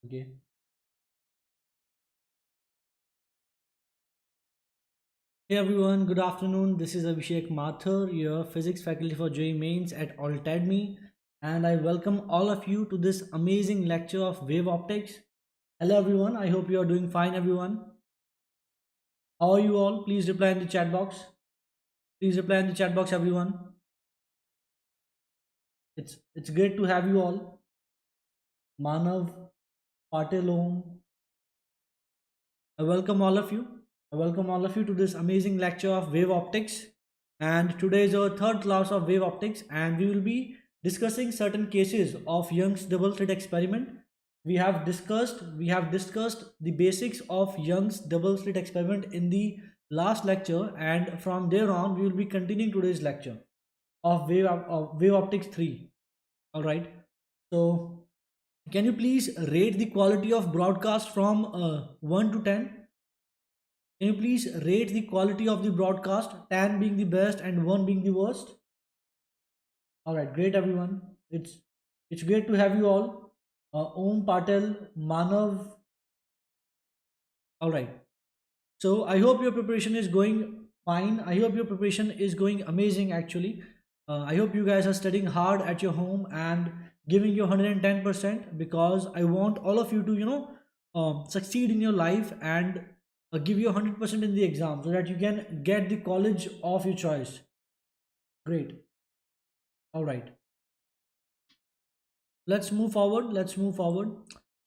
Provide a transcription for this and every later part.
Okay. Hey everyone, good afternoon. This is Abhishek Mathur, your physics faculty for JEE Mains at Altedemy, and I welcome all of you to this amazing lecture of wave optics. Hello everyone, I hope you are doing fine everyone. How are you all? Please reply in the chat box. Please reply in the chat box everyone. It's great to have you all. Manav, Patel Om, I welcome all of you. I welcome all of you to this amazing lecture of wave optics. And today is our third class of wave optics, and we will be discussing certain cases of Young's double slit experiment. We have discussed the basics of Young's double slit experiment in the last lecture, and from there on we will be continuing today's lecture of wave optics 3. All right. So can you please rate the quality of broadcast from 1 to 10? Can you please rate the quality of the broadcast, 10 being the best and 1 being the worst? All right, great everyone. It's great to have you all. Om Patel, Manav. All right. So I hope your preparation is going fine. I hope your preparation is going amazing actually. I hope you guys are studying hard at your home and giving your 110% because I want all of you to, succeed in your life and give you 100% in the exam so that you can get the college of your choice. Great. All right. Let's move forward.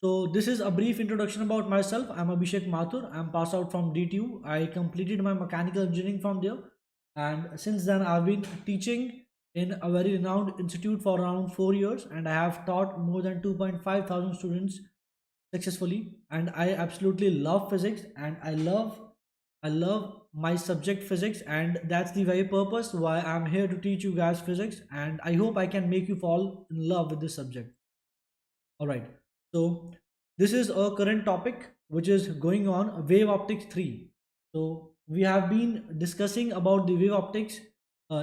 So this is a brief introduction about myself. I'm Abhishek Mathur. I'm passed out from DTU. I completed my mechanical engineering from there, and since then I've been teaching in a very renowned institute for around 4 years, and I have taught more than 2.5 thousand students successfully. And I absolutely love physics, and I love my subject physics, and that's the very purpose why I'm here to teach you guys physics, and I hope I can make you fall in love with this subject. All right. So this is a current topic which is going on, wave optics 3. So we have been discussing about the wave optics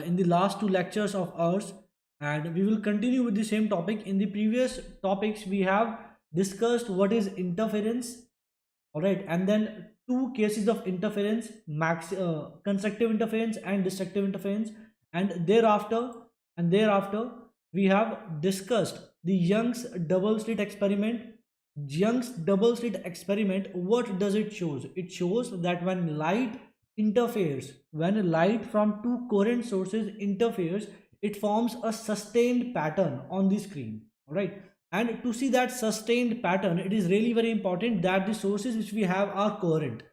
in the last two lectures of ours, and we will continue with the same topic. In the previous topics we have discussed what is interference, all right, and then two cases of interference, constructive interference and destructive interference, and thereafter we have discussed the Young's double slit experiment. What does it shows? It shows that when light from two coherent sources interferes, it forms a sustained pattern on the screen. All right. And to see that sustained pattern, it is really very important that the sources which we have are coherent.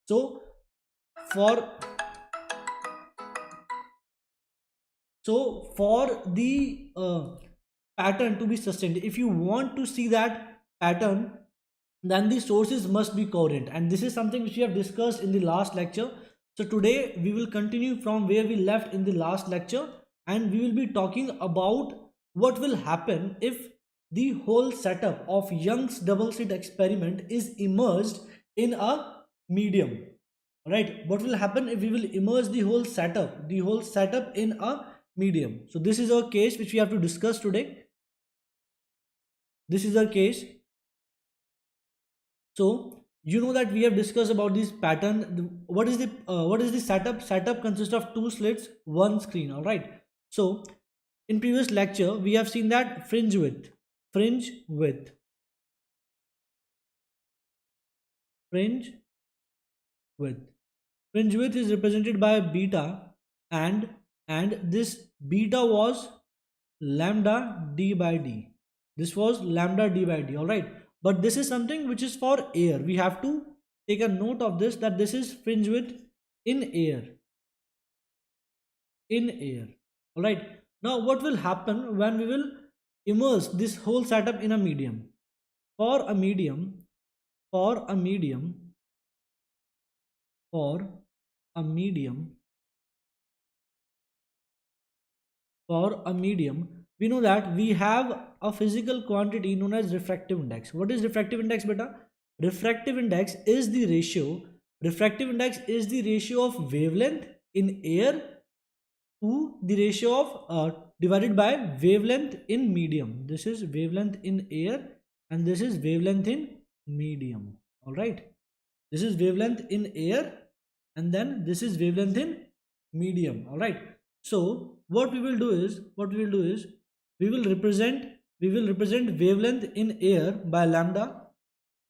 So for for the pattern to be sustained, if you want to see that pattern, then the sources must be coherent, and this is something which we have discussed in the last lecture. So today we will continue from where we left in the last lecture, and we will be talking about what will happen if the whole setup of Young's double slit experiment is immersed in a medium. All right, what will happen if we will immerse the whole setup in a medium? So this is our case which we have to discuss today. This is our case. So you know that we have discussed about this pattern. What is the setup? Setup consists of two slits, one screen. All right. So in previous lecture we have seen that fringe width, fringe width, fringe width is represented by beta, and this beta was lambda d by d. This was lambda d by d. All right. But this is something which is for air. We have to take a note of this, that this is fringe width in air. All right. Now what will happen when we will immerse this whole setup in a medium? For a medium, for a medium, for a medium, for a medium, we know that we have a physical quantity known as refractive index. What is refractive index, beta? Refractive index is the ratio of wavelength in air to the ratio of divided by wavelength in medium. This is wavelength in air and this is wavelength in medium. All right, this is wavelength in air, and then this is wavelength in medium. All right, so what we will do is we will represent wavelength in air by lambda.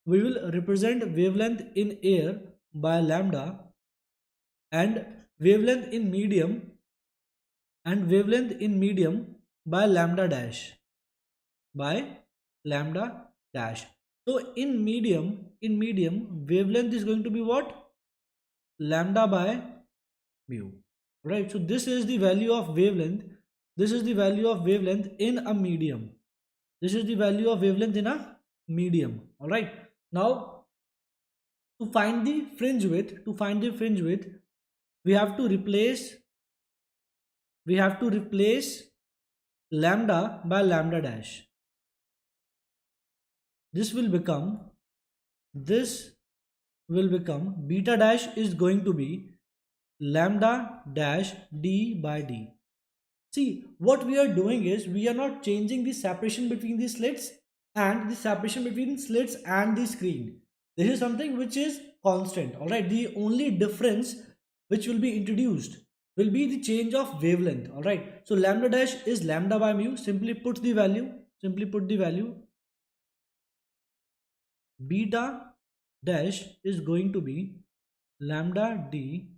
We will represent wavelength in air by lambda, and wavelength in medium by lambda dash, by lambda dash. So in medium wavelength is going to be what? Lambda by mu. Right, so this is the value of wavelength. This is the value of wavelength in a medium. This is the value of wavelength in a medium. All right, now to find the fringe width, we have to replace lambda by lambda dash. This will become beta dash is going to be lambda dash d by d. See, what we are doing is we are not changing the separation between the slits and the separation between slits and the screen. This is something which is constant. All right, the only difference which will be introduced will be the change of wavelength. All right, so lambda dash is lambda by mu. Simply put the value. Beta dash is going to be lambda d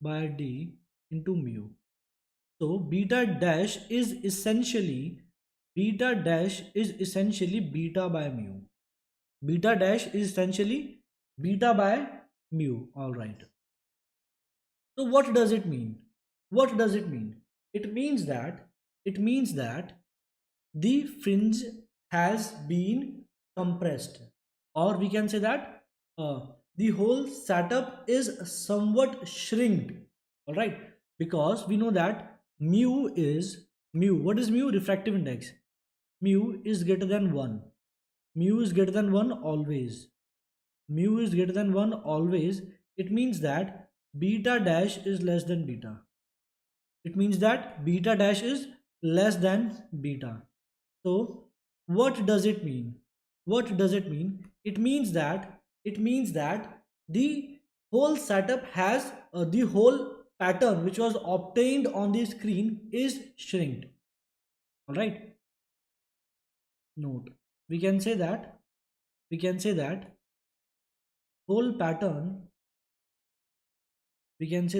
by d into mu. So beta dash is essentially beta by mu. Beta dash is essentially beta by mu. All right. So what does it mean? It means that the fringe has been compressed, or we can say that the whole setup is somewhat shrinked. All right, because we know that what is mu? Refractive index. Mu is greater than 1. Mu is greater than 1 always. It means that beta dash is less than beta. So what does it mean? It means that the whole setup has the whole pattern which was obtained on the screen is shrinked. All right, note, we can say that whole pattern obtained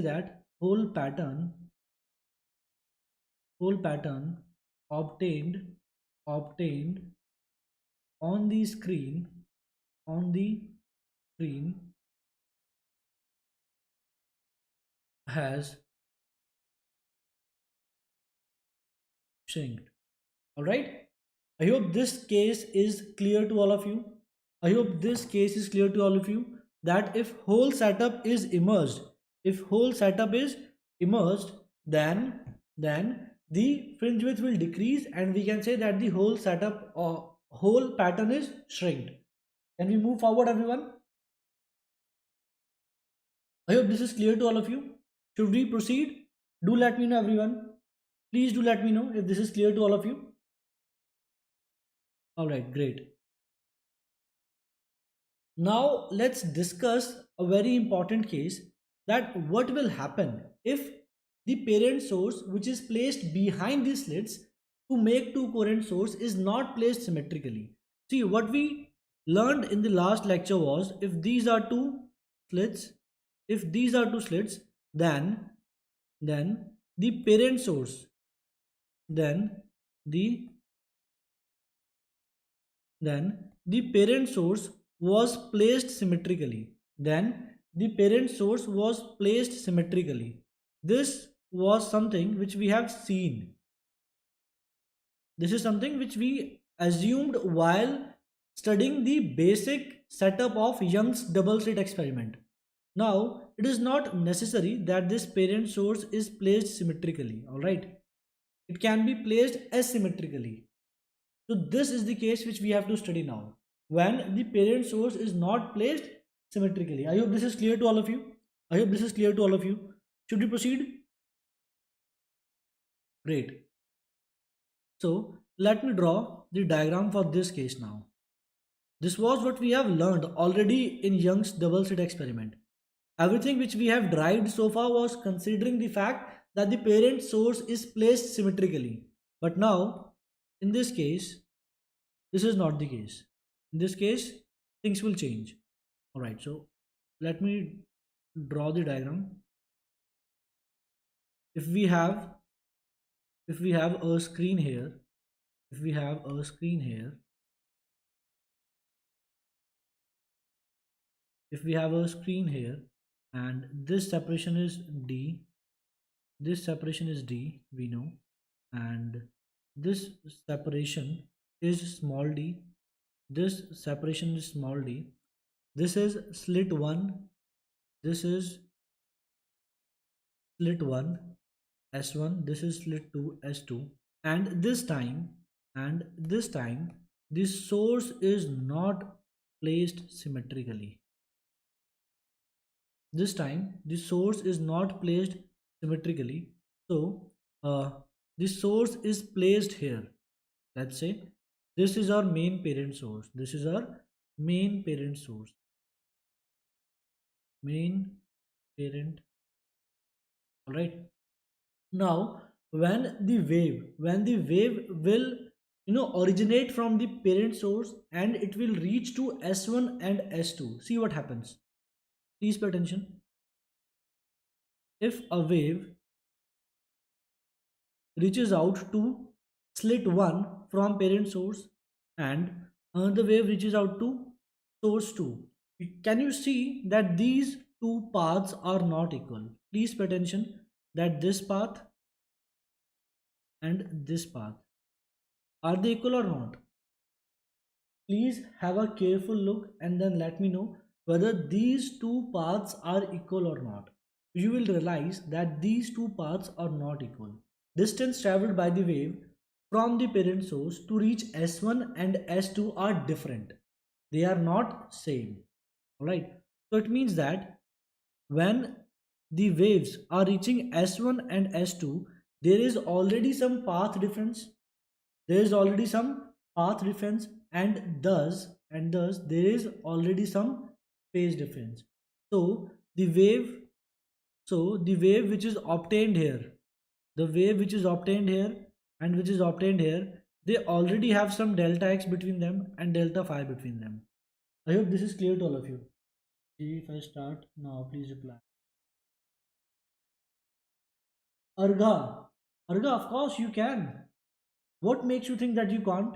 on the screen has shrinked. All right, I hope this case is clear to all of you. That if whole setup is immersed, then the fringe width will decrease, and we can say that the whole setup or whole pattern is shrinked. Can we move forward, everyone? I hope this is clear to all of you. Should we proceed? Do let me know, everyone. Please do let me know if this is clear to all of you. All right, great. Now let's discuss a very important case, that what will happen if the parent source which is placed behind the slits to make two coherent source is not placed symmetrically. See, what we learned in the last lecture was, if these are two slits, then the parent source then the parent source was placed symmetrically. This was something which we have seen. This is something which we assumed while studying the basic setup of Young's double slit experiment. Now, it is not necessary that this parent source is placed symmetrically. All right, it can be placed asymmetrically. So this is the case which we have to study now, when the parent source is not placed symmetrically. I hope this is clear to all of you. Should we proceed? Great. So let me draw the diagram for this case now. This was what we have learned already in Young's double slit experiment. Everything which we have derived so far was considering the fact that the parent source is placed symmetrically. But now, in this case, this is not the case. In this case, things will change. Alright, so let me draw the diagram. If we have a screen here, if we have a screen here, if we have a screen here, and this separation is D, this separation is D, we know, and this separation is small d, this separation is small d, this is slit 1, this is slit 1 S1, this is slit 2 S2, and this time the source is not placed symmetrically. This time the source is not placed symmetrically. So the source is placed here. Let's say this is our main parent source. This is our main parent source. Main parent. All right. Now, when the wave will originate from the parent source and it will reach to S1 and S2. See what happens. Please pay attention. If a wave reaches out to slit 1 from parent source and another wave reaches out to source 2, can you see that these two paths are not equal? Please pay attention that this path and this path, are they equal or not? Please have a careful look and then let me know whether these two paths are equal or not. You will realize that these two paths are not equal. Distance traveled by the wave from the parent source to reach S1 and S2 are different. They are not same. Alright. So it means that when the waves are reaching S1 and S2, there is already some path difference. There is already some path difference and thus there is already some phase difference. So the wave which is obtained here, the wave which is obtained here and which is obtained here, they already have some delta x between them and delta phi between them. I hope this is clear to all of you. If I start now, please reply. Arga, of course you can. What makes you think that you can't?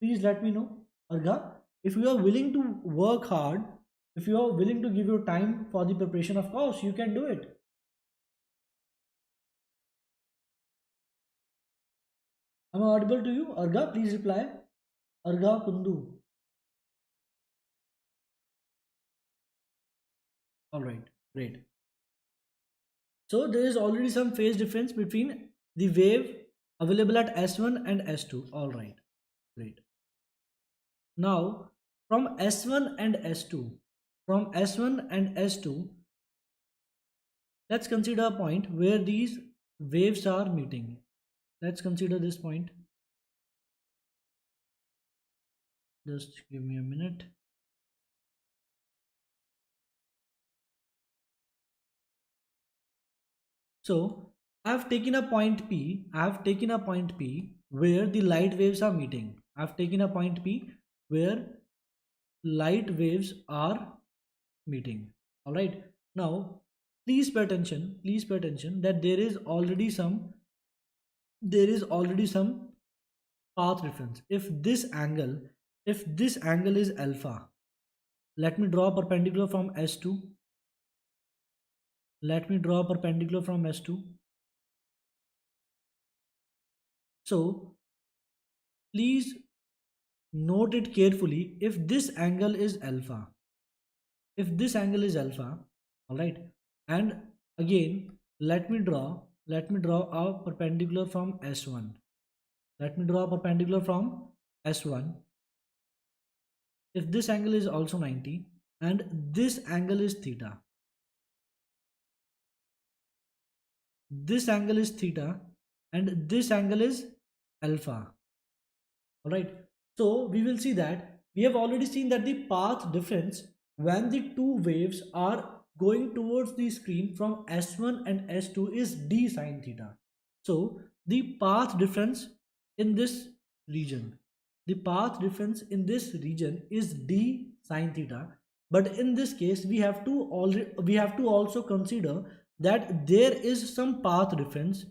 Please let me know. Arga, if you are willing to work hard, if you are willing to give your time for the preparation, of course you can do it. Am I audible to you? Arga, please reply. Arga Kundu. Alright, great. So there is already some phase difference between the wave available at S1 and S2. Alright, great. Now from S1 and S2, let's consider a point where these waves are meeting. Let's consider this point. Just give me a minute. So I have taken a point P. Where the light waves are meeting. I have taken a point P where light waves are meeting. All right. Now, please pay attention. That there is already some path difference. If this angle is alpha, let me draw a perpendicular from S2. So please note it carefully. If this angle is alpha, all right, and again let me draw a perpendicular from S1. If this angle is also 90 and this angle is theta, and this angle is alpha. All right. So we will see that we have already seen that the path difference when the two waves are going towards the screen from S1 and S2 is d sine theta. So the path difference in this region, the path difference in this region is d sine theta. But in this case, we have to also consider that there is some path difference.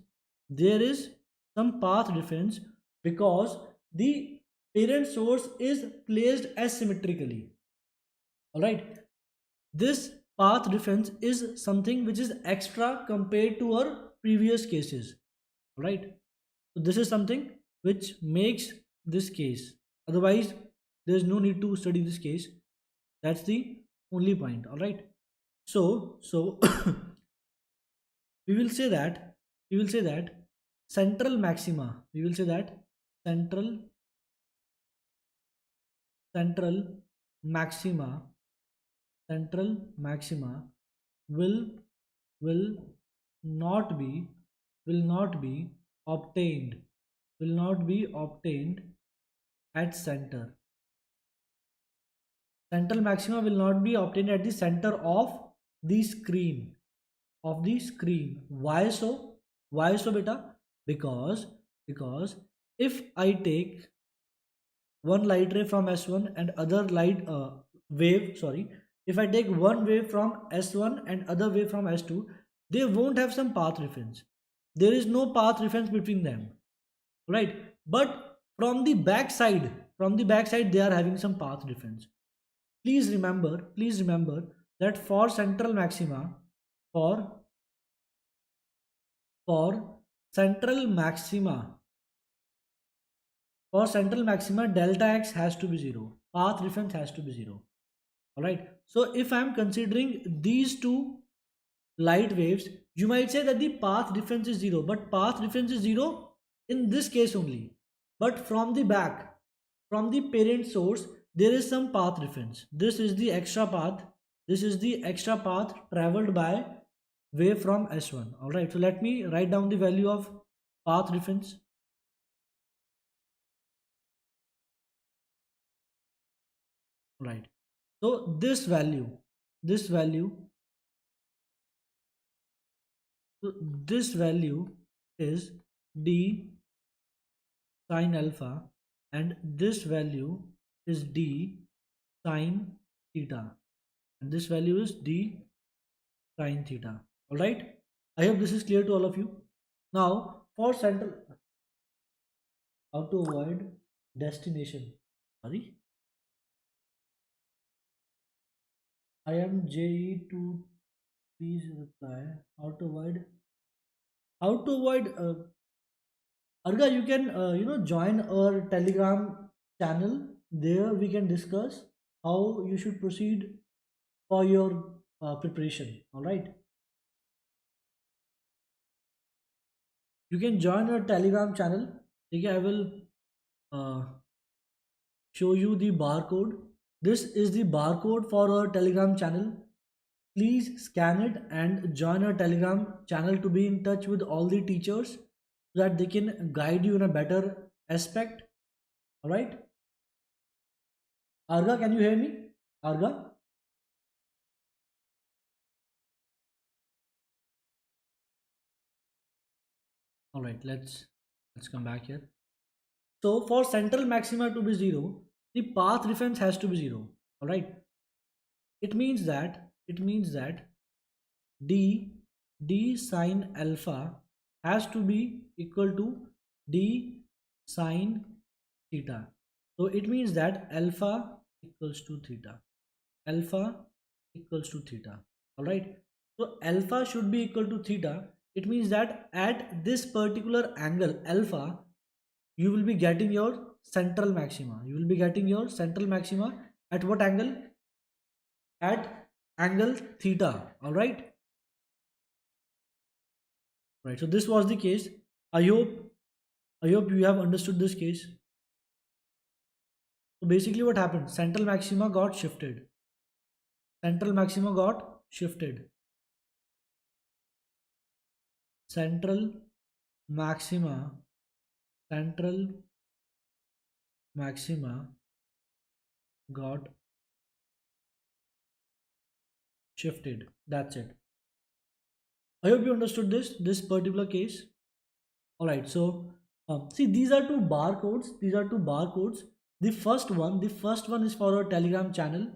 There is some path difference because the parent source is placed asymmetrically. All right, this path difference is something which is extra compared to our previous cases. All right, so this is something which makes this case, otherwise there is no need to study this case. That's the only point. All right, so we will say that we will say that central maxima, we will say that central central maxima central maxima will will not be will not be obtained will not be obtained at central maxima will not be obtained at the center of the screen. Why so? Why so, beta? Because if I take one light ray from S1 and other light wave, sorry, if I take one wave from S1 and other wave from S2, they won't have some path difference. There is no path difference between them, right? But from the back side, they are having some path difference. Please remember that for central maxima, for for central maxima, for central maxima, delta x has to be 0. Path difference has to be 0. Alright. So if I am considering these two light waves, you might say that the path difference is 0. But path difference is 0 in this case only. But from the back, from the parent source, there is some path difference. This is the extra path. This is the extra path traveled by wave from S1. Alright. So let me write down the value of path difference. Right. So this value, so this value is d sine alpha, and this value is d sine theta, and this value is d sine theta. All right. I hope this is clear to all of you. Now for central, how to avoid destination. Sorry, I am JE to please reply. How to avoid Arga, you can join our Telegram channel. There we can discuss how you should proceed for your preparation. All right, you can join our Telegram channel. Okay, I will uh, show you the barcode. This is the barcode for our Telegram channel. Please scan it and join our Telegram channel to be in touch with all the teachers so that they can guide you in a better aspect. All right, Arga, can you hear me? Arga. All right, let's come back here. So for central maxima to be 0, the path reference has to be 0. All right, it means that d d sine alpha has to be equal to d sine theta. So it means that alpha equals to theta. Alpha equals to theta. All right, so alpha should be equal to theta. It means that at this particular angle alpha, you will be getting your central maxima. You will be getting your central maxima at what angle? At angle theta. All right. Right. So this was the case. I hope you have understood this case. So basically, what happened? Central maxima got shifted. Central maxima got shifted. Central maxima. Central maxima got shifted. That's it. I hope you understood this particular case. All right. So see, these are two barcodes. These are two barcodes. The first one is for a Telegram channel.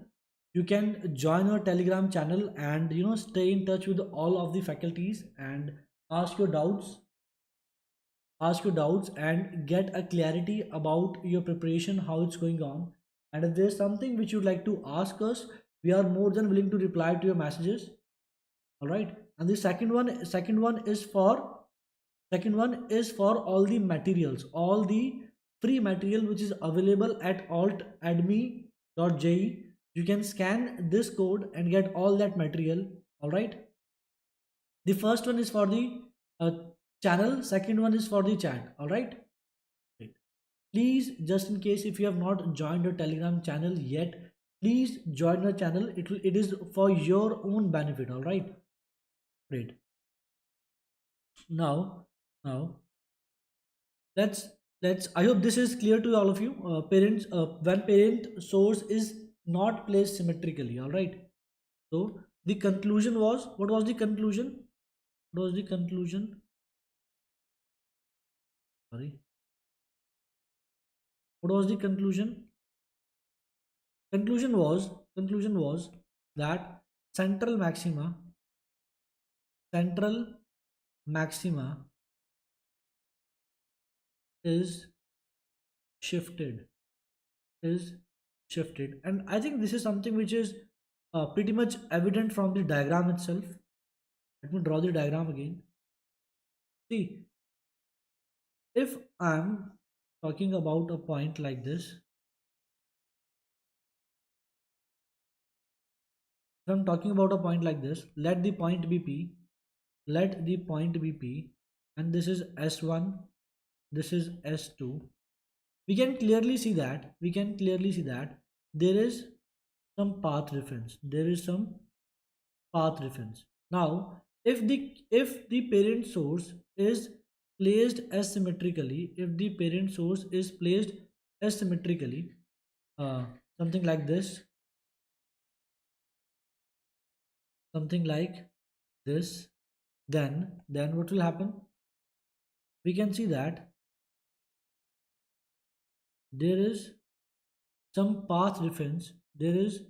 You can join our Telegram channel and stay in touch with all of the faculties and ask your doubts ask your doubts and get a clarity about your preparation, how it's going on. And if there's something which you'd like to ask us, we are more than willing to reply to your messages. All right. And the second one is for all the materials, all the free material which is available at altedemy.je. You can scan this code and get all that material. All right. The first one is for the uh, channel, second one is for the chat. All right. Right. Please, just in case if you have not joined the Telegram channel yet, please join the channel. It is for your own benefit. All right. Great. Now let's I hope this is clear to all of you. Parents, when parent source is not placed symmetrically. All right. So the conclusion was, what was the conclusion? What was the conclusion? Sorry. What was the conclusion? Conclusion was that central maxima is shifted is shifted. And I think this is something which is pretty much evident from the diagram itself. Let me draw the diagram again. See, if I'm talking about a point like this, if I'm talking about a point like this, let the point be P, and this is S1, this is S2. We can clearly see that there is some path reference. Now, if the parent source is placed asymmetrically, uh, something like this, something like this, then what will happen? We can see that there is some path difference. There is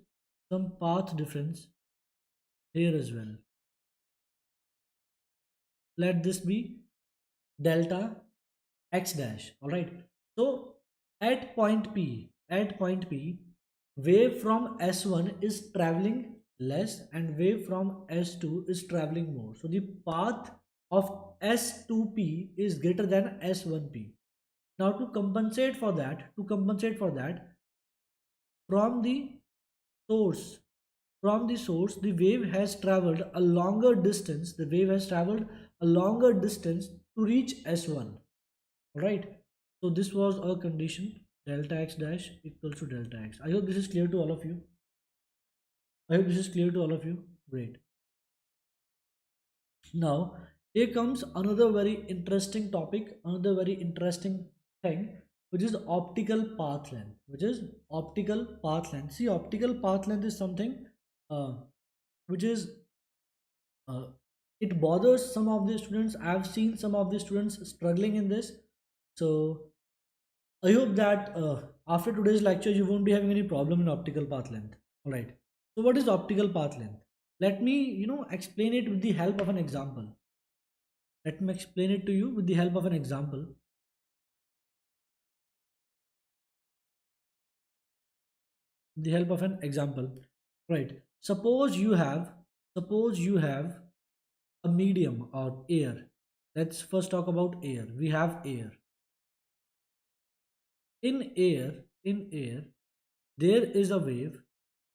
some path difference here as well. Let this be delta x dash. All right. So at point p wave from S1 is traveling less and wave from S2 is traveling more. So the path of S2p is greater than S1p. Now to compensate for that, from the source the wave has traveled a longer distance. To reach S1. Right. So this was a condition, delta x dash equals to delta x. I hope this is clear to all of you. Great. Now here comes another very interesting topic, another very interesting thing, which is optical path length. See, optical path length is something uh, which is uh, it bothers some of the students. I've seen some of the students struggling in this. So I hope that after today's lecture you won't be having any problem in optical path length. All right. So what is optical path length? Let me explain it with the help of an example. Let me explain it to you with the help of an example. The help of an example. Right. Suppose you have a medium or air. Let's first talk about air. We have air. In air, there is a wave.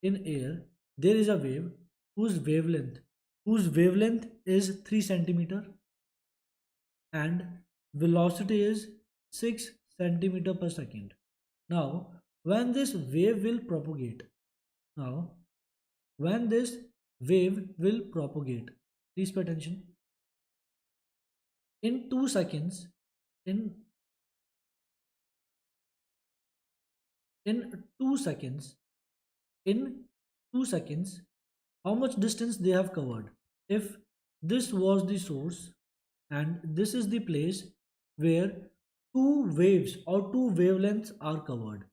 In air, there is a wave whose wavelength is 3 centimeter and velocity is 6 centimeter per second. Now, when this wave will propagate, now when this wave will propagate, please pay attention. In 2 seconds, in in 2 seconds, in 2 seconds how much distance they have covered. If this was the source and this is the place where two waves or two wavelengths are covered,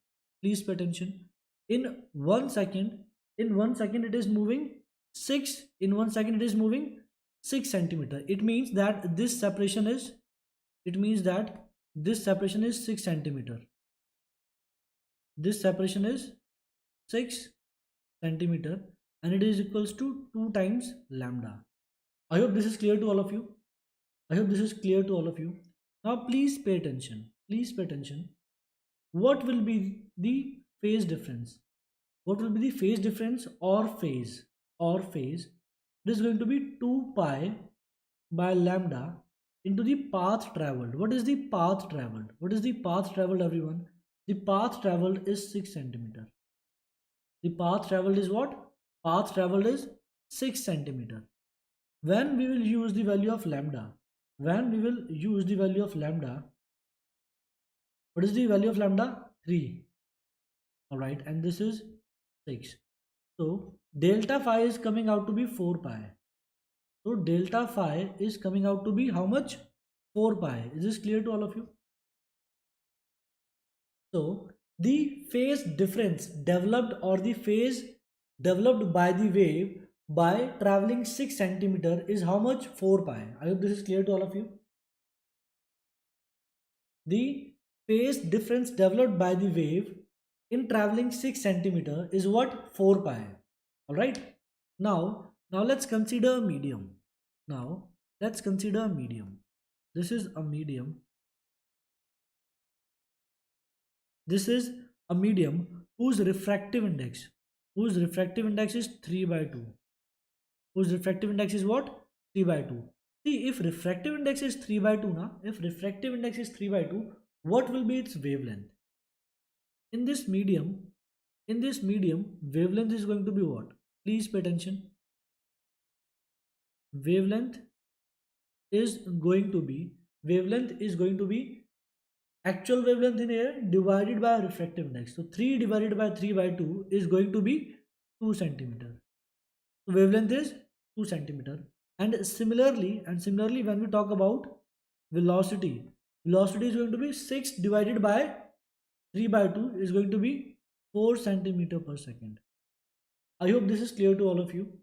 please pay attention. In 1 second, in 1 second it is moving 6, in 1 second it is moving 6 centimeter. It means that this separation is, it means that this separation is 6 centimeter. This separation is 6 centimeter and it is equals to 2 times lambda. I hope this is clear to all of you. I hope this is clear to all of you. Now please pay attention. Please pay attention. What will be the phase difference? What will be the phase difference or phase? Or phase? It is going to be 2 pi by lambda into the path traveled. What is the path traveled? What is the path traveled, everyone? The path traveled is 6 centimeter. The path traveled is what? Path traveled is 6 centimeter. When we will use the value of lambda, when we will use the value of lambda, what is the value of lambda? 3. Alright, and this is 6. So delta phi is coming out to be 4 pi. So delta phi is coming out to be how much? 4 pi. Is this clear to all of you? So the phase difference developed or the phase developed by the wave by traveling 6 centimeter is how much? 4 pi. I hope this is clear to all of you. The phase difference developed by the wave in traveling 6 centimeter is what? 4 pi. Alright. Now let's consider a medium. Now let's consider a medium. This is a medium. This is a medium whose refractive index is 3 by 2. Whose refractive index is what? 3 by 2. See, if refractive index is 3 by 2 now, if refractive index is 3 by 2, what will be its wavelength? In this medium, wavelength is going to be what? Please pay attention. Wavelength is going to be actual wavelength in air divided by refractive index. So 3 divided by 3 by 2 is going to be 2 centimeter. So wavelength is 2 centimeter. And similarly when we talk about velocity is going to be 6 divided by 3 by 2 is going to be 4 centimeter per second. I hope this is clear to all of you.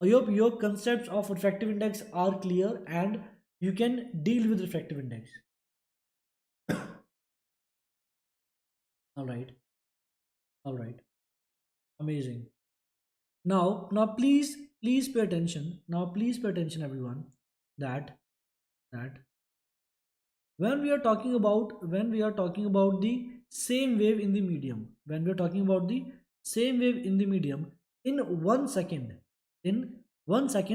I hope your concepts of refractive index are clear and you can deal with refractive index. Alright. Amazing. Now please pay attention. Please pay attention, everyone, that when we are talking about the same wave in the medium, in 1 second,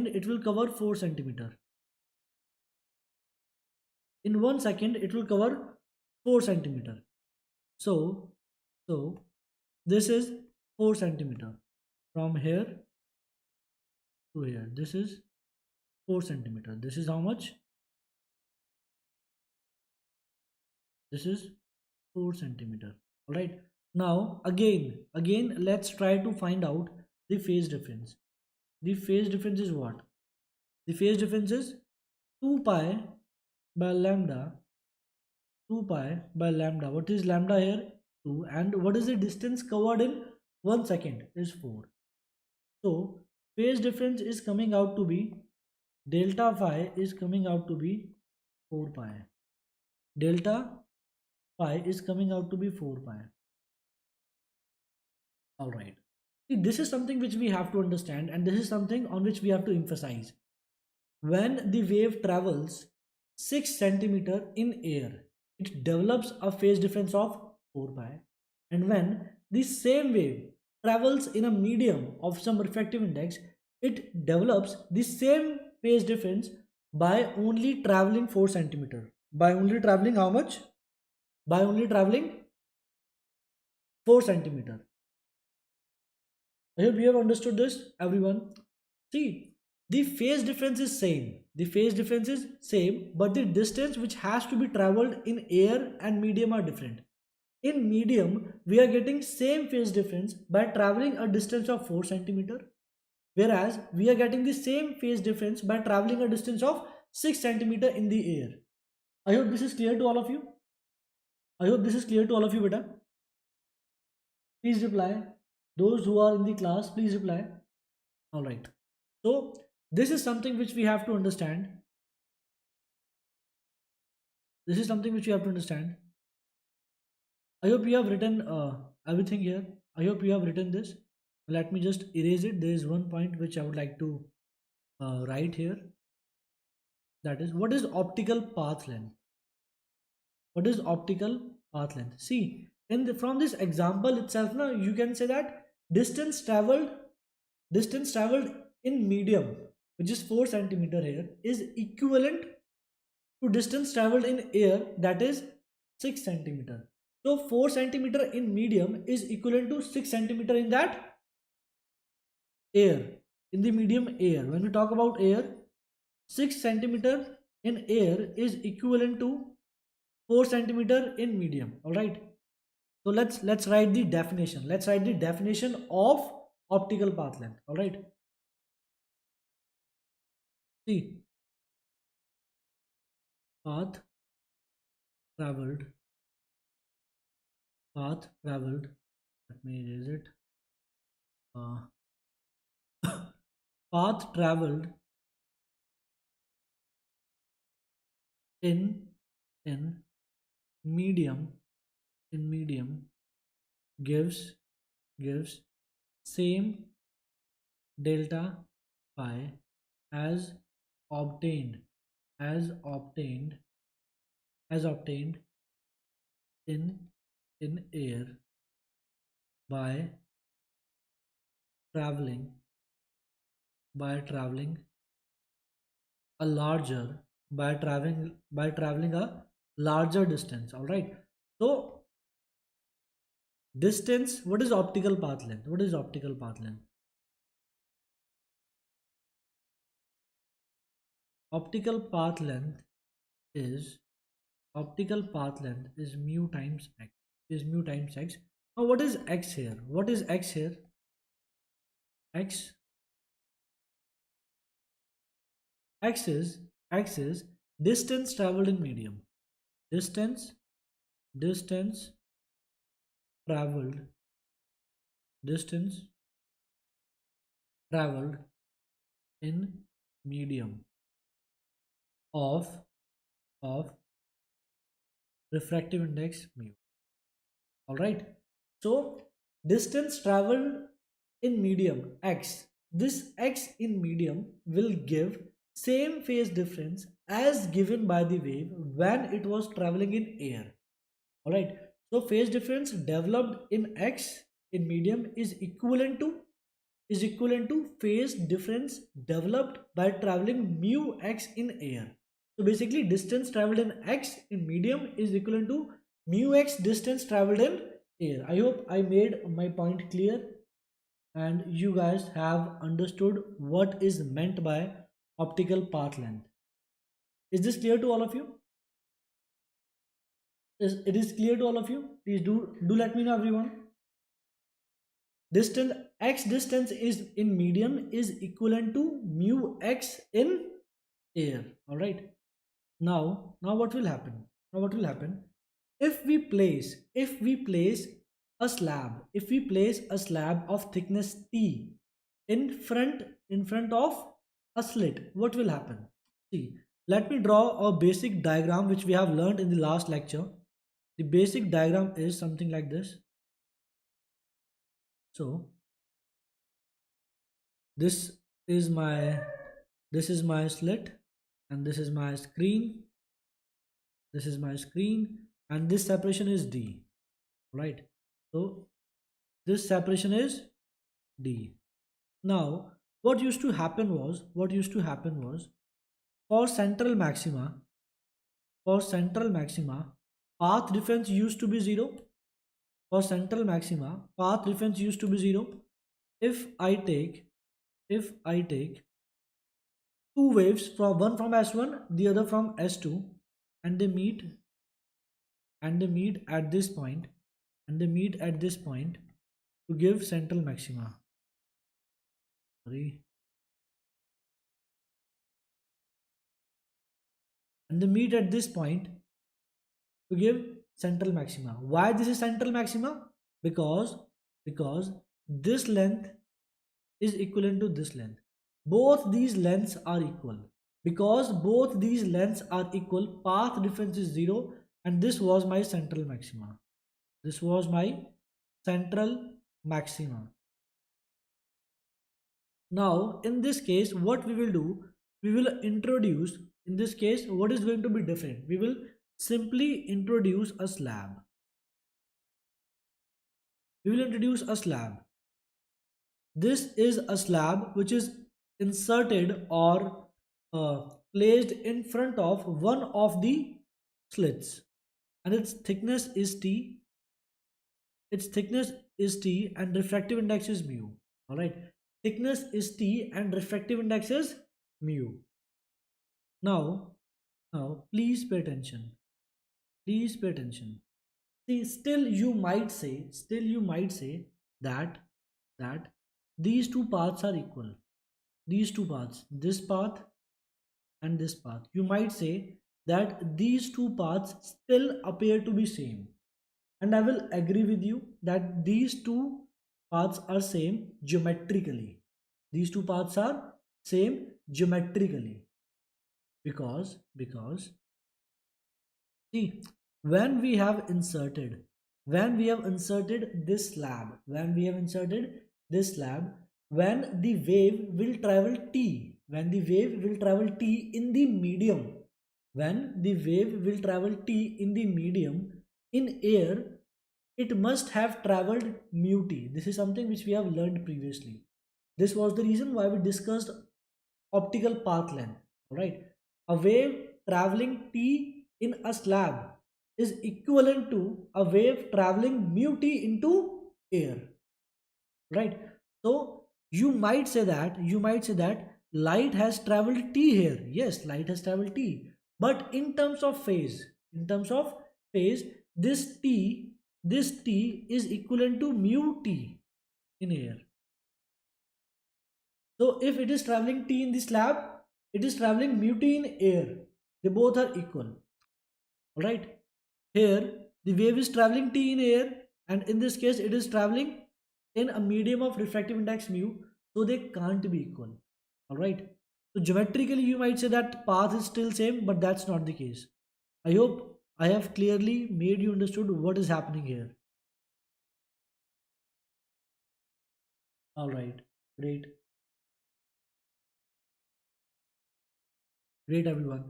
it will cover 4 centimeter. In 1 second it will cover 4 centimeter. So this is 4 centimeter from here to here. This is 4 centimeter. This is how much? This is 4 centimeter. Alright. Now again let's try to find out the phase difference. The phase difference is what? The phase difference is 2 pi by lambda. 2 pi by lambda. What is lambda here? 2. And what is the distance covered in 1 second? Is 4. So phase difference is coming out to be, delta phi is coming out to be 4 pi. Delta phi is coming out to be 4 pi. Alright. See, this is something which we have to understand, and this is something on which we have to emphasize. When the wave travels 6 centimeter in air, it develops a phase difference of 4 pi. And when the same wave travels in a medium of some refractive index, it develops the same phase difference by only traveling 4 centimeter. By only traveling how much? By only traveling 4 centimeter. I hope you have understood this, everyone. See, the phase difference is same. But the distance which has to be traveled in air and medium are different. in medium we are getting same phase difference by traveling a distance of 4 centimeter, whereas we are getting the same phase difference by traveling a distance of 6 centimeter in the air. I hope this is clear to all of you. I hope this is clear to all of you, beta. Please reply. Those who are in the class, please reply. All right. So this is something which we have to understand. This is something which you have to understand. I hope you have written everything here. I hope you have written this. Let me just erase it. There is one point which I would like to write here. That is, what is optical path length? What is optical path length? See, from this example itself, now you can say that distance traveled, distance traveled in medium, which is 4 centimeter here, is equivalent to distance traveled in air, that is 6 centimeter. So 4 centimeter in medium is equivalent to 6 centimeter in that air, in the medium air. When we talk about air, 6 centimeter in air is equivalent to 4 centimeter in medium. All right. So let's write the definition. Let's write the definition of optical path length. All right. See, path traveled, path traveled. Let me erase it. Uh, path traveled in in medium, in medium gives same delta pi as obtained as obtained as obtained in air by traveling by traveling a larger by traveling a larger distance. All right. So distance, what is optical path length? What is optical path length? Optical path length is optical path length is mu times x, is mu times x. Now what is x here? What is x here? X is distance traveled in medium. Distance traveled distance traveled in medium of of refractive index mu. All right. So distance traveled in medium x, this x in medium will give same phase difference as given by the wave when it was traveling in air. All right. So phase difference developed in x in medium is equivalent to phase difference developed by traveling mu x in air. So basically distance traveled in x in medium is equivalent to mu x distance traveled in air. I hope I made my point clear and you guys have understood what is meant by optical path length. Is this clear to all of you? It is clear to all of you? Please do let me know, everyone. Distance x distance is in medium is equivalent to mu x in air. All right. Now what will happen? Now what will happen? If we place a slab of thickness t in front of a slit, what will happen? See, let me draw a basic diagram which we have learned in the last lecture. The basic diagram is something like this. So this is my slit and this is my screen. This is my screen and this separation is d. Right. So this separation is d. Now what used to happen was for central maxima path difference used to be 0. For central maxima path difference used to be 0 if I take two waves, from one from S1 the other from S2, and they meet at this point. and they meet at this point to give central maxima. Sorry. And they meet at this point to give central maxima. Why this is central maxima? Because because this length is equivalent to this length. Both these lengths are equal. Because both these lengths are equal, path difference is 0, and this was my central maxima. This was my central maxima. Now in this case, what we will do, we will introduce, in this case what is going to be different, we will simply introduce a slab. We will introduce a slab. This is a slab which is inserted or placed in front of one of the slits, and its thickness is t. Its thickness is t and refractive index is mu. All right, thickness is t and refractive index is mu. Now, please pay attention. Please pay attention. See, still you might say that that these two paths are equal. These two paths, this path and this path, you might say that these two paths still appear to be same, and I will agree with you that these two paths are same geometrically. These two paths are same geometrically because see, when we have inserted, this slab, when the wave will travel t, in the medium, when the wave will travel t in the medium in air, it must have traveled mu t. This is something which we have learned previously. This was the reason why we discussed optical path length. All right, a wave traveling t in a slab is equivalent to a wave traveling mu t into air, right? So you might say that light has traveled t here. Yes, light has traveled t, but in terms of phase, this t is equivalent to mu t in air. So if it is traveling T in the slab, it is traveling mu T in air. They both are equal. Alright. Here the wave is traveling T in air, and in this case it is traveling in a medium of refractive index mu. So they can't be equal. Alright. So geometrically you might say that path is still same, but that's not the case. I hope I have clearly made you understood what is happening here. Alright. Great. Great everyone.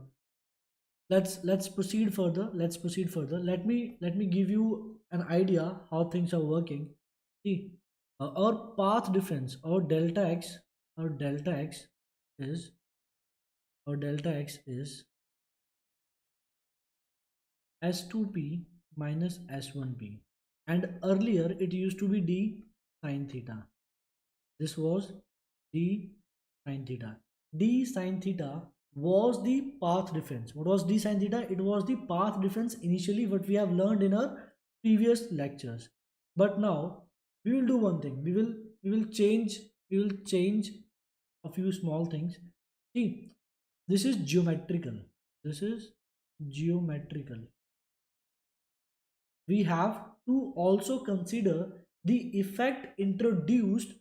Let's proceed further. Let me give you an idea how things are working. See, our path difference, our delta x is s2p minus s1p, and earlier it used to be d sine theta. This was d sine theta. D sine theta was the path difference. What was d sine theta? It was the path difference initially, what we have learned in our previous lectures. But now we will do one thing. We will change a few small things. See, this is geometrical. This is geometrical. We have to also consider the effect introduced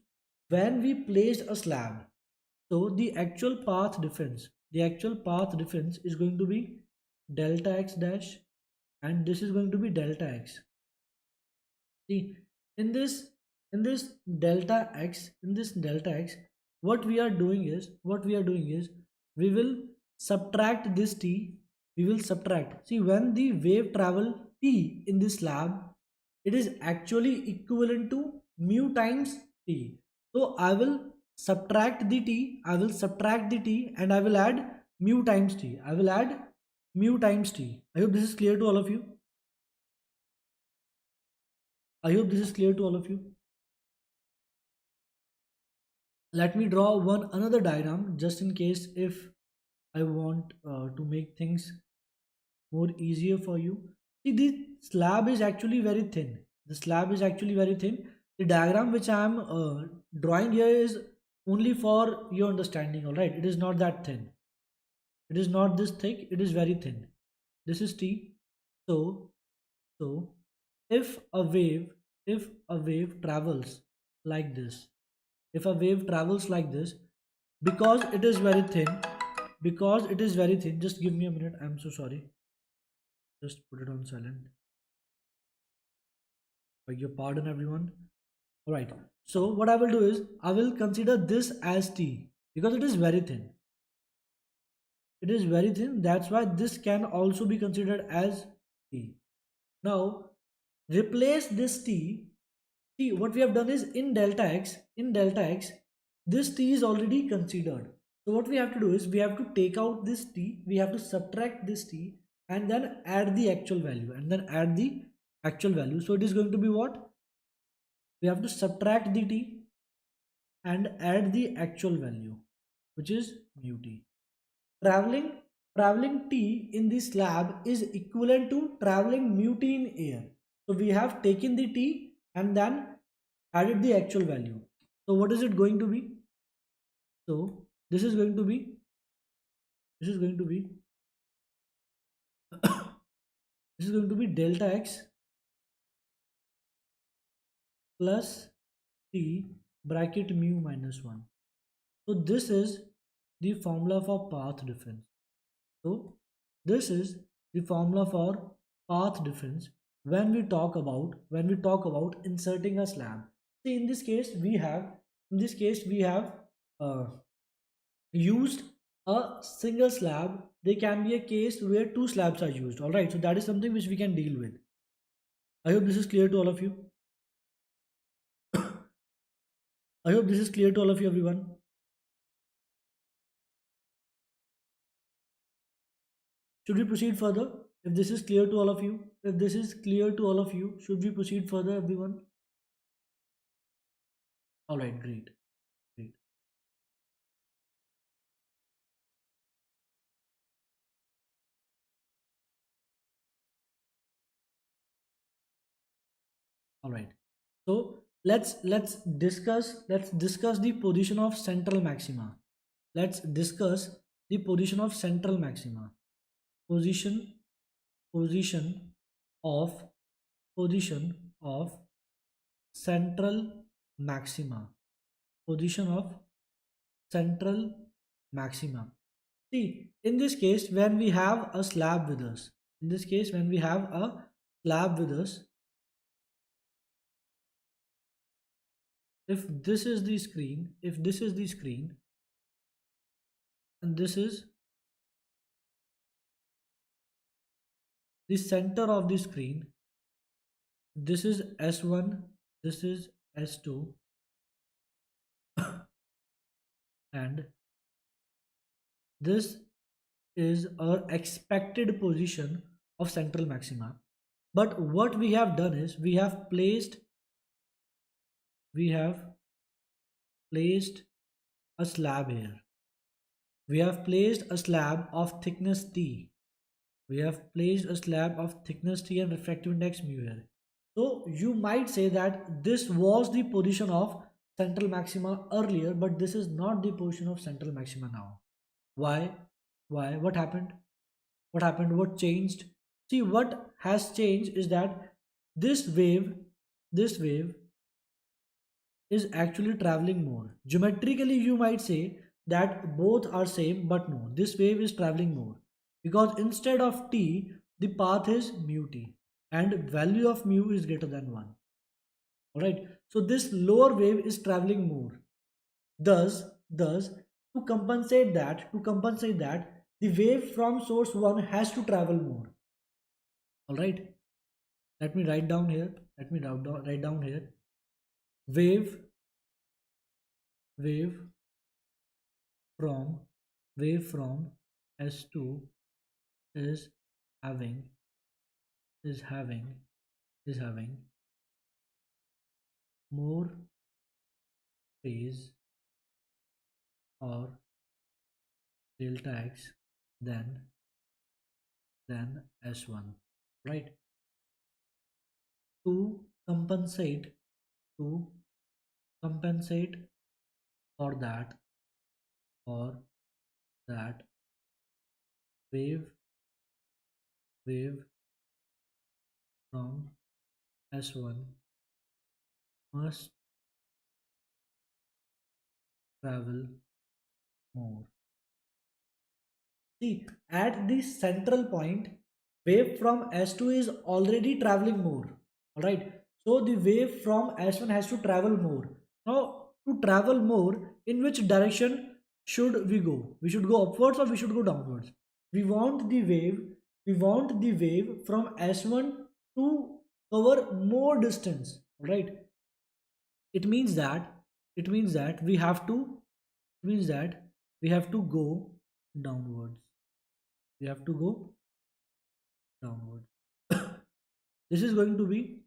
when we placed a slab. So the actual path difference is going to be delta x dash, and this is going to be delta x. See, in this delta x, what we are doing is we will subtract this t. We will subtract. See, when the wave travel t in this slab, it is actually equivalent to mu times t. So I will subtract the t. And I will add mu times t. I hope this is clear to all of you. Let me draw another diagram just in case if I want to make things more easier for you. See, the slab is actually very thin. The slab is actually very thin. The diagram which I am drawing here is only for your understanding, all right? It is not that thin. It is not this thick. It is very thin. This is T. So, so if a wave, if a wave travels like this, if a wave travels like this, because it is very thin, because it is very thin, just give me a minute. I'm so sorry. Just put it on silent. Beg your pardon, everyone. All right. So what I will do is I will consider this as T because it is very thin. It is very thin. That's why this can also be considered as T. Now replace this T. See what we have done is in delta x, this T is already considered. So what we have to do is we have to take out this T, we have to subtract this T and then add the actual value and then add the actual value. So it is going to be what? We have to subtract the T and add the actual value, which is mu T. Traveling traveling T in the slab is equivalent to traveling mu T in air. So we have taken the T and then added the actual value. So what is it going to be? So this is going to be this is going to be this is going to be delta x plus T bracket mu minus 1. So this is the formula for path difference. So this is the formula for path difference when we talk about inserting a slab. See in this case we have uh, used a single slab. There can be a case where two slabs are used. All right, so that is something which we can deal with. I hope this is clear to all of you. I hope this is clear to all of you, everyone. Should we proceed further? If this is clear to all of you, if this is clear to all of you, should we proceed further, everyone? All right, great, great. All right. So let's discuss the position of central maxima. Let's discuss the position of central maxima. Position position of position of central maxima. Position of central maxima. See, in this case, when we have a slab with us, in this case, when we have a slab with us, if this is the screen, if this is the screen, and this is the center of the screen, this is S1, this is S2, and this is our expected position of central maxima. But what we have done is we have placed a slab here. We have placed a slab of thickness T. We have placed a slab of thickness T and refractive index mu here. So you might say that this was the position of central maxima earlier, but this is not the position of central maxima now. Why? Why? What happened? What happened? What changed? See, what has changed is that this wave, this wave is actually traveling more. Geometrically, you might say that both are same, but no, this wave is traveling more because instead of t, the path is mu t and value of mu is greater than 1. Alright, so this lower wave is traveling more. Thus, to compensate that, the wave from source 1 has to travel more. Alright, let me write down here. Let me write down here. Wave, wave from wave from S2 is having is having is having more phase or delta x than S1, right? To compensate to compensate for that wave wave from S1 must travel more. See, at the central point, wave from S2 is already traveling more. Alright. So the wave from S1 has to travel more. Now, to travel more, in which direction should we go? We should go upwards or we should go downwards? We want the wave, we want the wave from S1 to cover more distance. Alright. It means that it means that we have to it means that we have to go downwards. We have to go downwards. This is going to be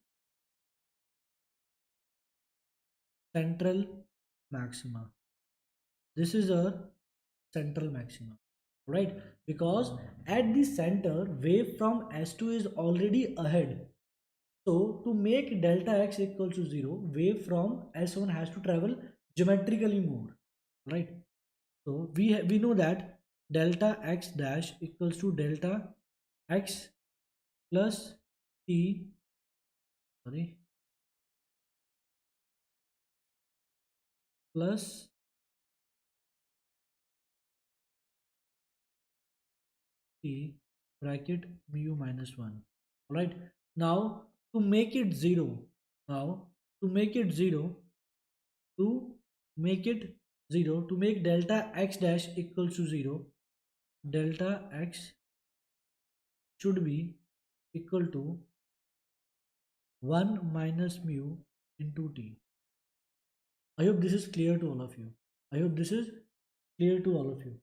central maxima. This is a central maxima, right? Because at the center, wave from S2 is already ahead. So to make delta x equals to 0, wave from S1 has to travel geometrically more, right? So we know that delta x dash equals to delta x plus t, sorry, plus t bracket mu minus 1. Alright, now to make it 0, now to make it 0, to make it 0, to make delta x dash equals to 0, delta x should be equal to 1 minus mu into t. I hope this is clear to all of you. I hope this is clear to all of you.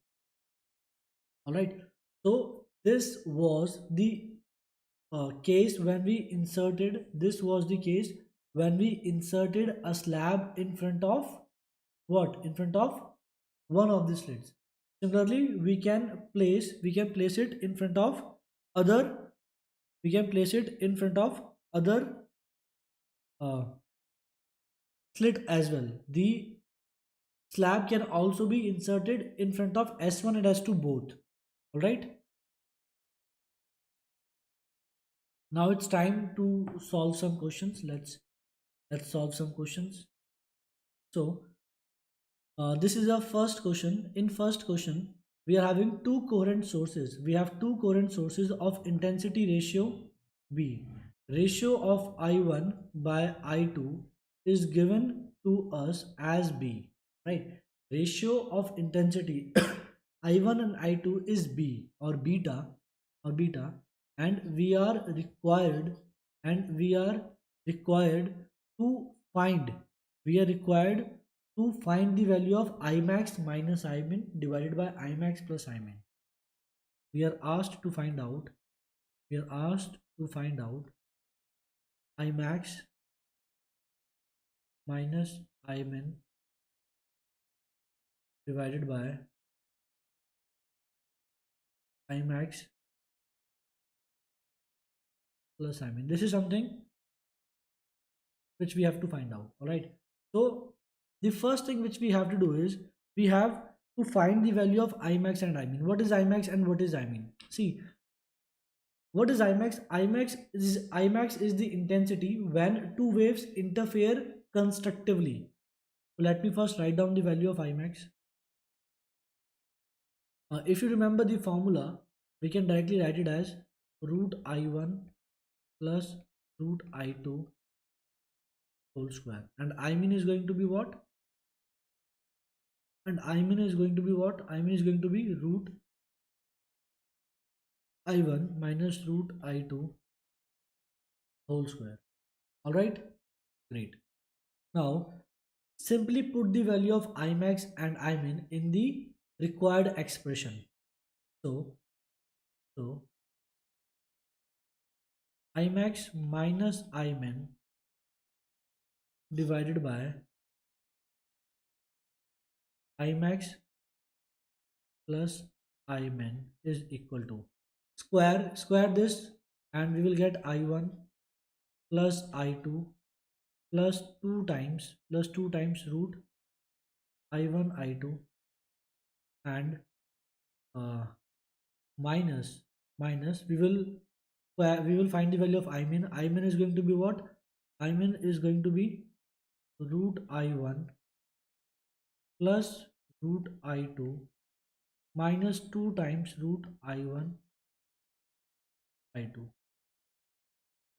Alright, so this was the case when we inserted this was the case when we inserted a slab in front of what, in front of one of the slits. Similarly, we can place it in front of other, we can place it in front of other uh, slit as well. The slab can also be inserted in front of S1 and S2 both. All right, now it's time to solve some questions. Let's solve some questions. So this is our first question. In first question, we are having two coherent sources. We have two coherent sources of intensity ratio B. Ratio of I1 by I2 is given to us as B, right? Ratio of intensity I1 and I2 is B or beta, and we are required to find we are required to find the value of Imax minus Imin divided by Imax plus Imin. We are asked to find out we are asked to find out Imax minus Imin divided by Imax plus Imin. This is something which we have to find out. Alright. So the first thing which we have to do is we have to find the value of Imax and Imin. What is Imax and what is Imin? See, what is Imax? Imax is the intensity when two waves interfere constructively. So let me first write down the value of Imax. If you remember the formula, we can directly write it as root I1 plus root I2 whole square. And Imin is going to be what? Imin is going to be root I1 minus root I2 whole square. Alright, great. Now simply put the value of Imax and Imin in the required expression. So Imax minus Imin divided by Imax plus Imin is equal to square this, and we will get I1 plus I2 plus 2 times root I1 I2 and uh, minus minus we will find the value of I min. I min is going to be what? I min is going to be root I1 plus root I2 minus 2 times root I1 I2,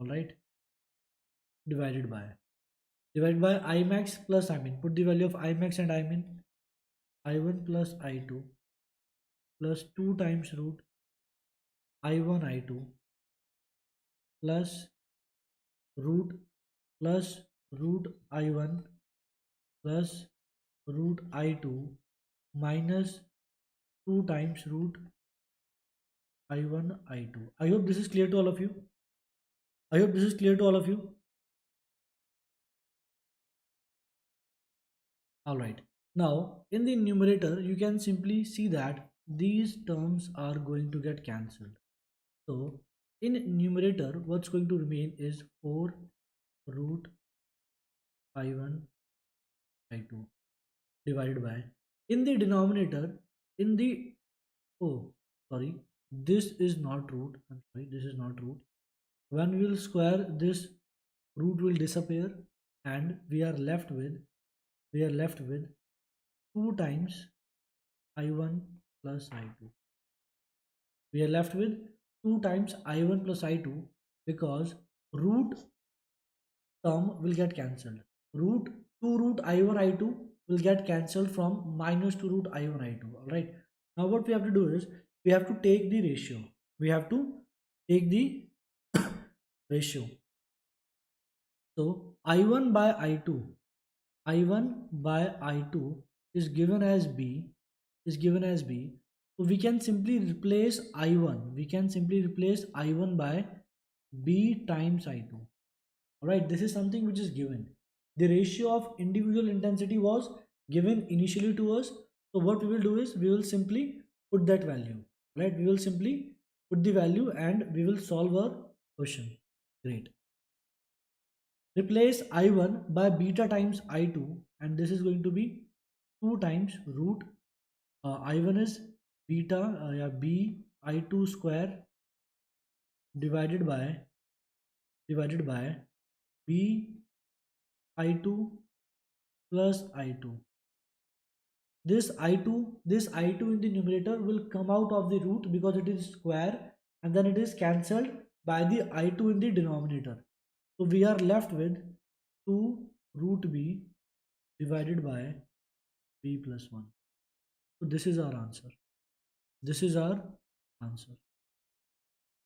all right, divided by I max plus I min. Put the value of I max and I min. I1 plus I2 plus 2 times root I1 I2 plus root plus root I1 plus root I2 minus 2 times root I1 I2. I hope this is clear to all of you. I hope this is clear to all of you. Alright. Now in the numerator you can simply see that these terms are going to get cancelled. So in numerator what's going to remain is 4 root I1 I2 divided by, in the denominator, in the, oh sorry, this is not root, I'm sorry, this is not root. When we will square this, root will disappear and we are left with 2 times I1 plus I2. We are left with 2 times I1 plus I2 because root term will get cancelled. Root 2 root I1 I2 will get cancelled from minus 2 root I1 I2. Alright. Now what we have to do is we have to take the ratio. We have to take the ratio. So I1 by I2 is given as B, So we can simply replace I1. We can simply replace I1 by B times I2. Alright, this is something which is given. The ratio of individual intensity was given initially to us. So what we will do is we will simply put that value. Right, we will simply put the value and we will solve our question. Great. Replace I1 by beta times I2 and this is going to be 2 times root I1 is beta B I2 square divided by B I2 plus I2. This I2 in the numerator will come out of the root because it is square and then it is cancelled by the I2 in the denominator. So we are left with 2 root B divided by B plus 1. So this is our answer. This is our answer.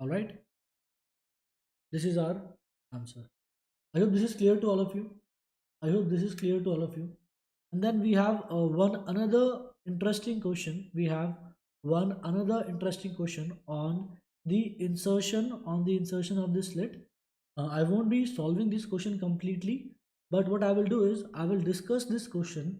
Alright. This is our answer. I hope this is clear to all of you. I hope this is clear to all of you. And then we have one another interesting question. We have one another interesting question on the insertion of this slit. I won't be solving this question completely, but what I will do is I will discuss this question.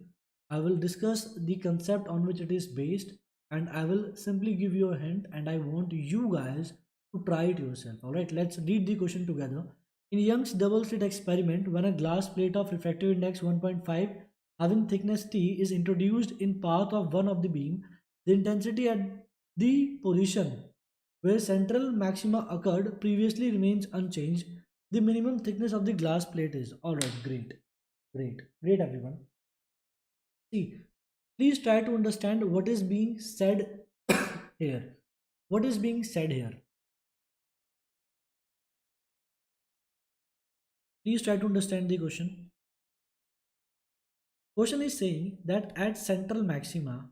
I will discuss the concept on which it is based, and I will simply give you a hint. And I want you guys to try it yourself. All right, let's read the question together. In Young's double slit experiment, when a glass plate of refractive index 1.5 having thickness T is introduced in path of one of the beam, the intensity at the position where central maxima occurred previously remains unchanged. The minimum thickness of the glass plate is. Alright, great everyone. See, please try to understand what is being said here. What is being said here? Please try to understand the question. Question is saying that at central maxima,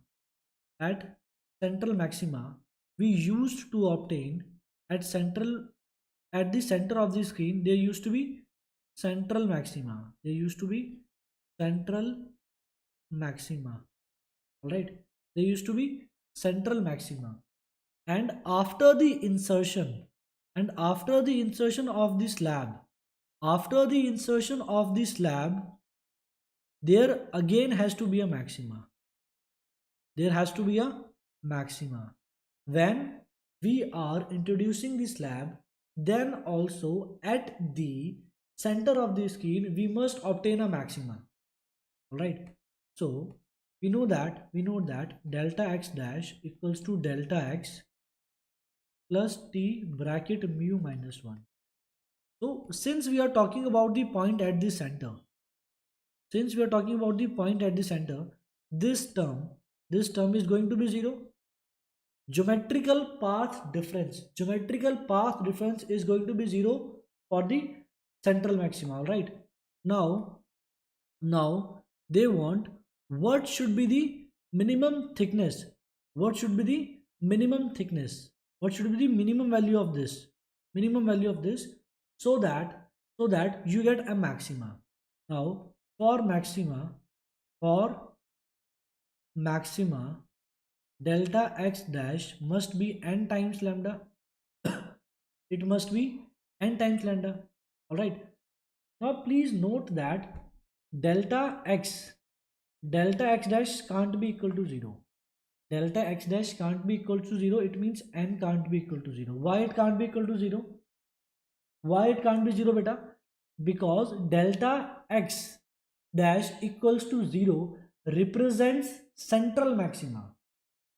we used to obtain at the center of the screen there used to be central maxima. All right, there used to be central maxima, and after the insertion of the slab, there again has to be a maxima. When we are introducing the slab, then also at the center of the screen, we must obtain a maxima. All right. So we know that delta x dash equals to delta x plus t bracket mu minus 1. So since we are talking about the point at the center, since we are talking about the point at the center, this term is going to be 0. Geometrical path difference is going to be 0 for the central maxima. All right. Now they want what should be the minimum thickness, what should be the minimum thickness, what should be the minimum value of this so that you get a maxima. Now for maxima delta x dash must be n times lambda. It must be n times lambda. All right. Now please note that delta x delta x dash can't be equal to 0. Delta x dash can't be equal to 0. It means n can't be equal to 0. Why it can't be equal to 0? Why it can't be 0, beta? Because delta x dash equals to 0 represents central maxima.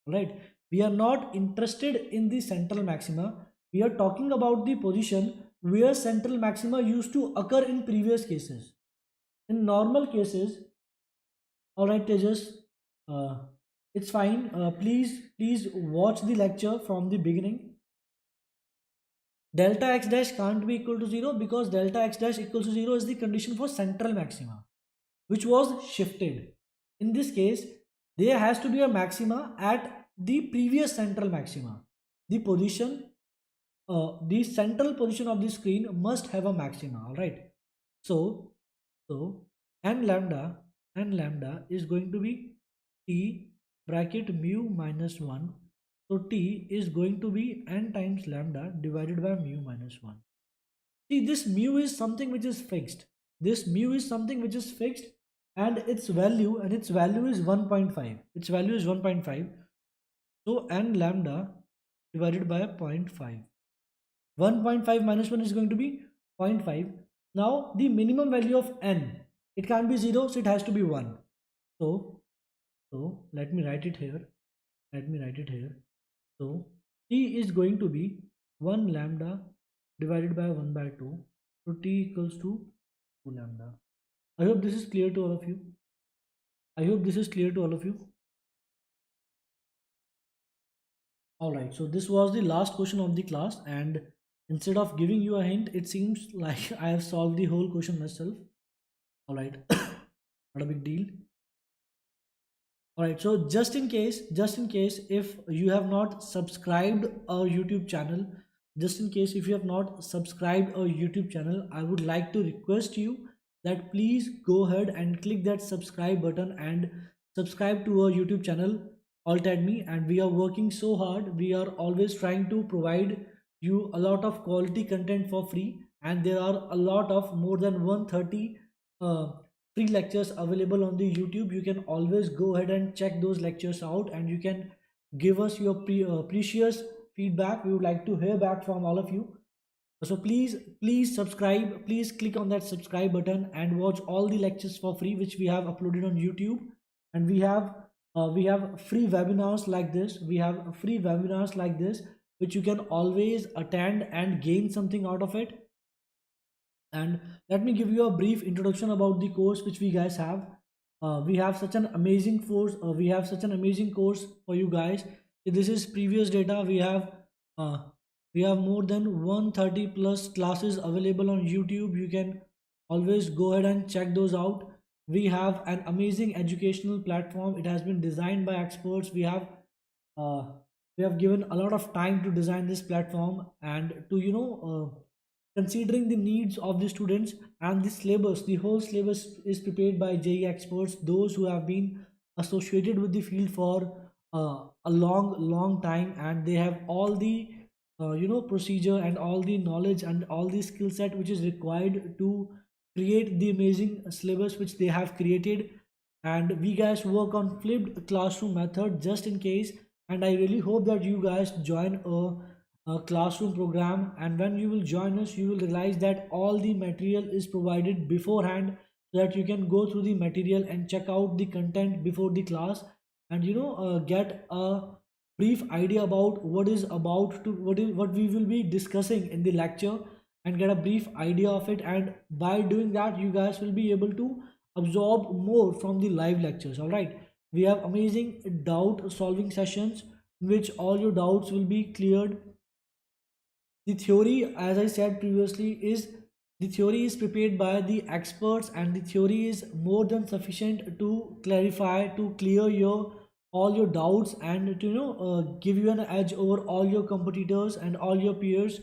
Right? We are not interested in the central maxima. We are talking about the position where central maxima used to occur in previous cases. In normal cases, all right, Tejas, uh, it's fine. Please watch the lecture from the beginning. Delta x dash can't be equal to 0 because delta x dash equals to 0 is the condition for central maxima, which was shifted. In this case, there has to be a maxima at the previous central maxima. The central position of the screen must have a maxima. All right. So n lambda is going to be t bracket mu minus 1. So t is going to be n times lambda divided by mu minus 1. See, this mu is something which is fixed. This mu is something which is fixed, and its value is 1.5. Its value is 1.5. So n lambda divided by 0.5. 1.5 minus 1 is going to be 0.5. Now the minimum value of n, it can't be 0, so it has to be 1. So let me write it here. So t is going to be 1 lambda divided by 1 by 2. So t equals to 2 lambda. I hope this is clear to all of you. All right, so this was the last question of the class, and instead of giving you a hint, it seems like I have solved the whole question myself. All right. Not a big deal. All right, so just in case if you have not subscribed our YouTube channel, I would like to request you that please go ahead and click that subscribe button and subscribe to our YouTube channel Altedemy. And we are working so hard. We are always trying to provide you a lot of quality content for free, and there are a lot of more than 130 free lectures available on the YouTube. You can always go ahead and check those lectures out, and you can give us your precious feedback. We would like to hear back from all of you. So please subscribe. Please click on that subscribe button and watch all the lectures for free which we have uploaded on YouTube. And we have free webinars like this. Which you can always attend and gain something out of it. And let me give you a brief introduction about the course which we guys have. We have such an amazing course. For you guys. This is previous data. We have more than 130 plus classes available on YouTube. You can always go ahead and check those out. We have an amazing educational platform. It has been designed by experts. We have given a lot of time to design this platform, and to considering the needs of the students. And the whole syllabus is prepared by JEE experts, those who have been associated with the field for a long time, and they have all the procedure and all the knowledge and all the skill set which is required to create the amazing syllabus which they have created. And we guys work on flipped classroom method just in case, and I really hope that you guys join classroom program, and when you will join us you will realize that all the material is provided beforehand, so that you can go through the material and check out the content before the class, and get a brief idea about what we will be discussing in the lecture, and get a brief idea of it. And by doing that you guys will be able to absorb more from the live lectures. All right, we have amazing doubt solving sessions in which all your doubts will be cleared. The theory, as I said previously, is the theory is prepared by the experts, and the theory is more than sufficient to clarify, to clear your all your doubts, and to give you an edge over all your competitors and all your peers.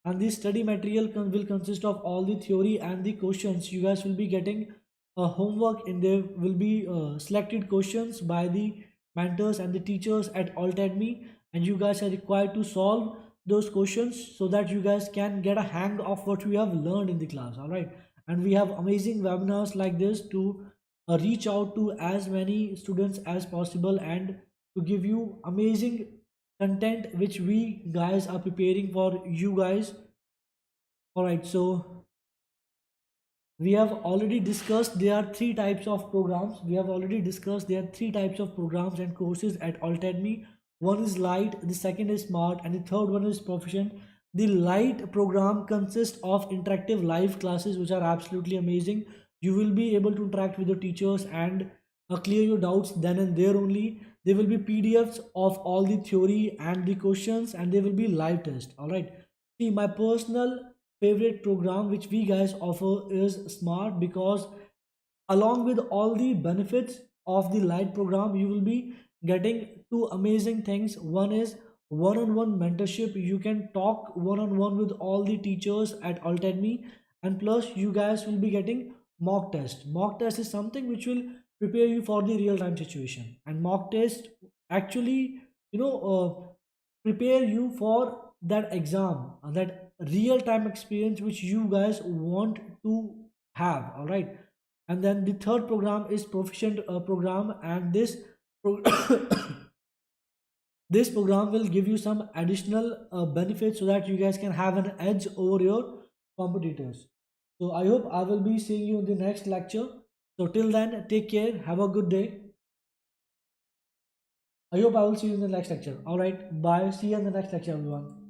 And this study material will consist of all the theory and the questions. You guys will be getting a homework, and there will be selected questions by the mentors and the teachers at Altedemy, and you guys are required to solve those questions so that you guys can get a hang of what we have learned in the class. All right, and we have amazing webinars like this to reach out to as many students as possible, and to give you amazing content which we guys are preparing for you guys. All right, so we have already discussed there are three types of programs. We have already discussed there are three types of programs and courses at Altademy. One is light, the second is smart, and the third one is proficient. The light program consists of interactive live classes which are absolutely amazing. You will be able to interact with your teachers and clear your doubts then and there only. There will be PDFs of all the theory and the questions, and there will be live test. All right, see, my personal favorite program which we guys offer is smart, because along with all the benefits of the light program you will be getting two amazing things. One is one-on-one mentorship. You can talk one-on-one with all the teachers at Altademy, and plus you guys will be getting mock test. Mock test is something which will prepare you for the real-time situation, and mock test actually prepare you for that exam, that real-time experience which you guys want to have. All right, and then the third program is proficient program, and this pro- this program will give you some additional benefits so that you guys can have an edge over your competitors. So I hope I will be seeing you in the next lecture. So till then, take care, have a good day. I hope I will see you in the next lecture. All right, bye, see you in the next lecture, everyone.